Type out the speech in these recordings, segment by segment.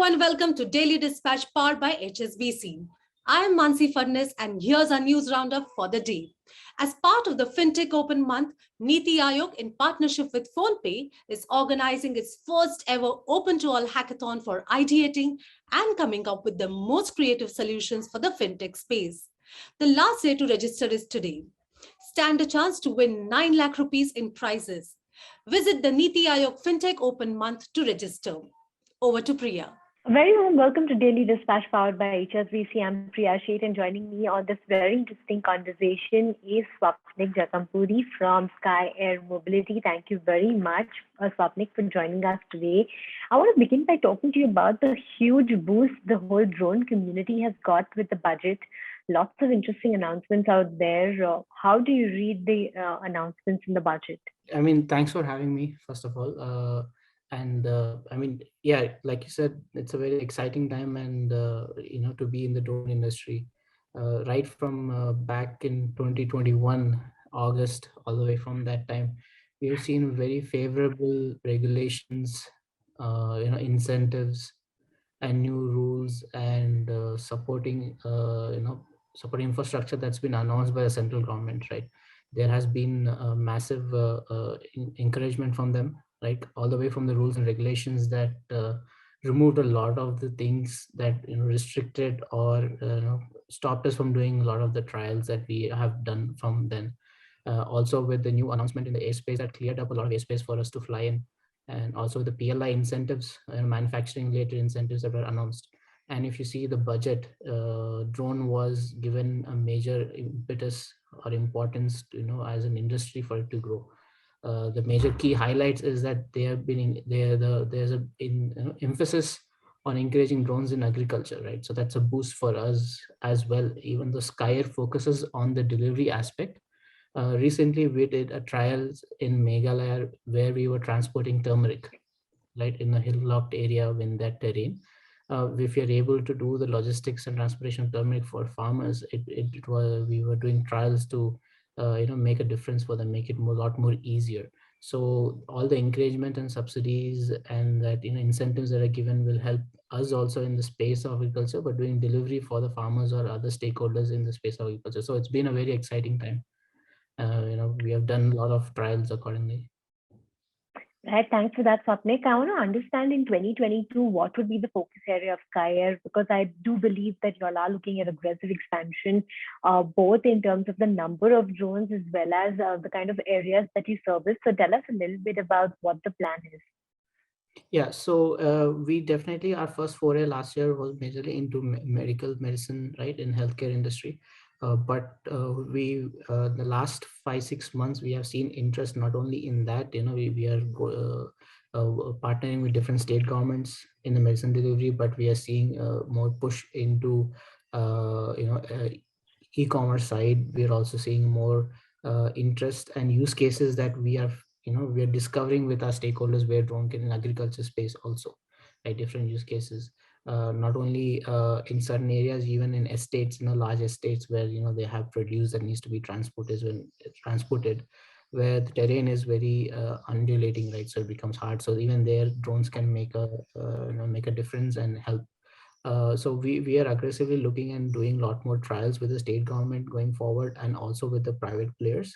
Hello and welcome to Daily Dispatch powered by HSBC. I am Mansi Fadnis and here's our news roundup for the day. As part of the FinTech Open Month, Niti Aayog in partnership with PhonePe is organizing its first ever open to all hackathon for ideating and coming up with the most creative solutions for the FinTech space. The last day to register is today. Stand a chance to win 9 lakh rupees in prizes. Visit the Niti Aayog FinTech Open Month to register. Over to Priya. A very warm welcome to Daily Dispatch powered by HSBC. I'm Priya Sheth, and joining me on this very interesting conversation is Swapnik Jakkampudi from Skye Air Mobility. Thank you very much, Swapnik, for joining us today. I want to begin by talking to you about the huge boost the whole drone community has got with the budget. Lots of interesting announcements out there. How do you read the announcements in the budget? I mean, thanks for having me, first of all. Yeah, like you said, it's a very exciting time, and to be in the drone industry, right from back in 2021 August, all the way from that time, we have seen very favorable regulations, incentives, and new rules, and supporting infrastructure that's been announced by the central government. Right, there has been a massive encouragement from them, right, all the way from the rules and regulations that removed a lot of the things that restricted or stopped us from doing a lot of the trials that we have done from then. Also with the new announcement in the airspace that cleared up a lot of airspace for us to fly in, and also the PLI incentives and manufacturing related incentives that were announced. And if you see the budget, drone was given a major impetus or importance, as an industry for it to grow. The major key highlights is that there's an emphasis on encouraging drones in agriculture, right? So that's a boost for us as well. Even though Skye Air focuses on the delivery aspect, recently we did a trials in Meghalaya where we were transporting turmeric, right, in a hill-locked area in that terrain. If you're able to do the logistics and transportation of turmeric for farmers, we were doing trials to make a difference for them, make it a lot more easier. So all the encouragement and subsidies and that incentives that are given will help us also in the space of agriculture, but doing delivery for the farmers or other stakeholders in the space of agriculture. So it's been a very exciting time. We have done a lot of trials accordingly. Right, thanks for that, Swapnik. I want to understand in 2022 what would be the focus area of Skye Air, because I do believe that you all are looking at aggressive expansion, both in terms of the number of drones as well as the kind of areas that you service. So tell us a little bit about what the plan is. Yeah, so we definitely, our first foray last year was majorly into medical medicine, right, in healthcare industry. But the last 5-6 months, we have seen interest not only in that, we are partnering with different state governments in the medicine delivery, but we are seeing more push into, e-commerce side. We are also seeing more interest and use cases that we are discovering with our stakeholders where drone can in agriculture space also, right, different use cases. Not only in certain areas, even in estates, large estates where they have produce that needs to be transported, where the terrain is very undulating, right? So it becomes hard. So even there, drones can make a difference and help. So we are aggressively looking and doing a lot more trials with the state government going forward, and also with the private players.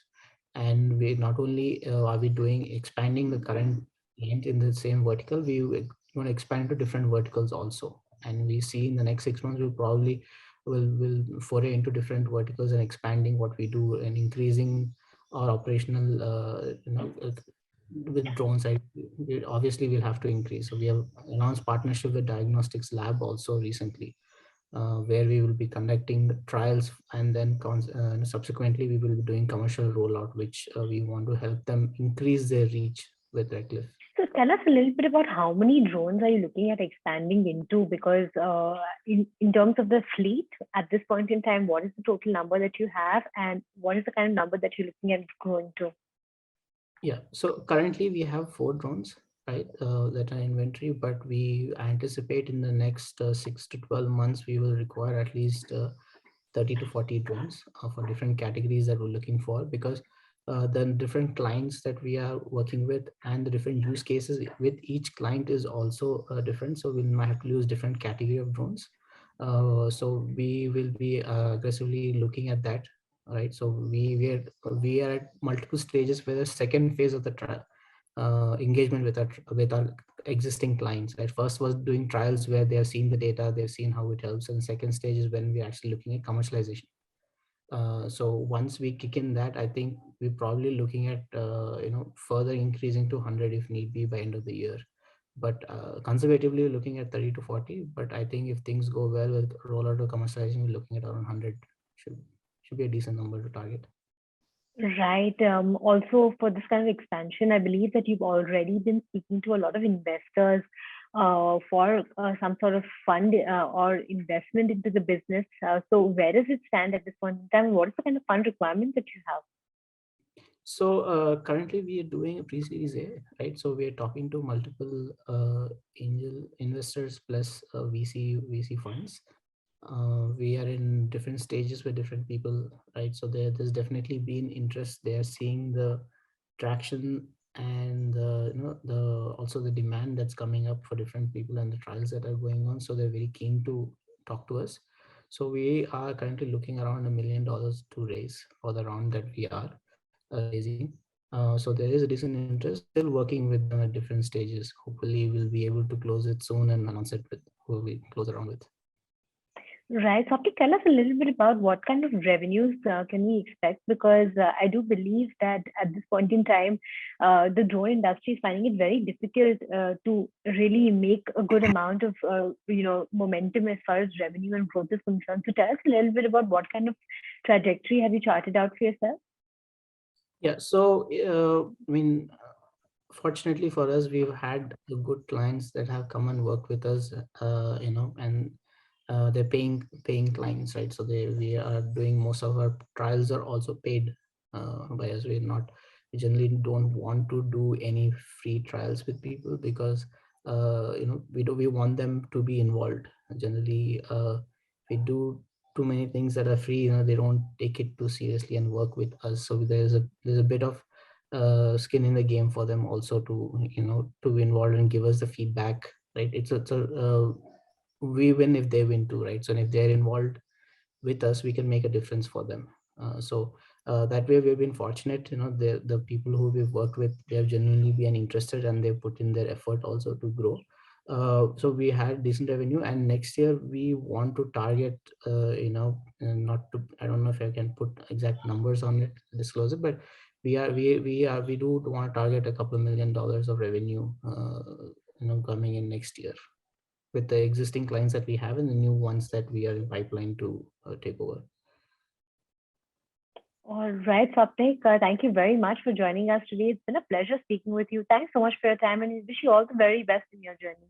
And we not only are we doing expanding the current length in the same vertical, we want to expand to different verticals also. And we see in the next 6 months, we'll probably will foray into different verticals and expanding what we do and increasing our operational, with drones. Obviously we'll have to increase. So we have announced partnership with diagnostics lab also recently, where we will be conducting trials, and then subsequently we will be doing commercial rollout, which we want to help them increase their reach with Redcliffe. So tell us a little bit about how many drones are you looking at expanding into? Because in terms of the fleet at this point in time, what is the total number that you have, and what is the kind of number that you're looking at growing to? Yeah, so currently we have 4 drones, right, that are inventory, but we anticipate in the next 6 to 12 months we will require at least 30 to 40 drones for different categories that we're looking for, because the different clients that we are working with and the different use cases with each client is also different. So we might have to use different category of drones. So we will be aggressively looking at that. Right. So we are at multiple stages where the second phase of the engagement with our existing clients. Right. First was doing trials where they have seen the data, they've seen how it helps, and second stage is when we're actually looking at commercialization. So once we kick in that, I think we're probably looking at further increasing to 100 if need be by end of the year. But conservatively looking at 30 to 40. But I think if things go well with rollout or commercialization, we're looking at around 100. Should be a decent number to target. Right. Also, for this kind of expansion, I believe that you've already been speaking to a lot of investors for some sort of fund or investment into the business. So, where does it stand at this point in time? What is the kind of fund requirement that you have? So currently we are doing a pre-series A, right? So we are talking to multiple angel investors plus VC funds. We are in different stages with different people, right? So there's definitely been interest. They are seeing the traction and the also the demand that's coming up for different people and the trials that are going on. So they're very keen to talk to us. So we are currently looking around $1 million to raise for the round that we are raising. So there is a decent interest. We're still working with them at different stages. Hopefully we'll be able to close it soon and announce it with who we close around with. Right. So, tell us a little bit about what kind of revenues can we expect? Because I do believe that at this point in time, the drone industry is finding it very difficult to really make a good amount of, momentum as far as revenue and growth is concerned. So, tell us a little bit about what kind of trajectory have you charted out for yourself? Yeah. So fortunately for us, we've had good clients that have come and worked with us, and they're paying clients, right? So we are doing most of our trials are also paid by us. We generally don't want to do any free trials with people because we want them to be involved. Generally, we do too many things that are free, they don't take it too seriously and work with us. So there's a bit of skin in the game for them also to be involved and give us the feedback, right? It's a we win if they win too, right? So if they're involved with us, we can make a difference for them. That way we've been fortunate, the people who we've worked with, they have genuinely been interested and they've put in their effort also to grow. So we had decent revenue, and next year we want to target not to, I don't know if I can put exact numbers on it, disclose it, but we do want to target a couple of $1 million of revenue coming in next year with the existing clients that we have and the new ones that we are in pipeline to take over. All right, Swapnik, thank you very much for joining us today. It's been a pleasure speaking with you. Thanks so much for your time, and we wish you all the very best in your journey.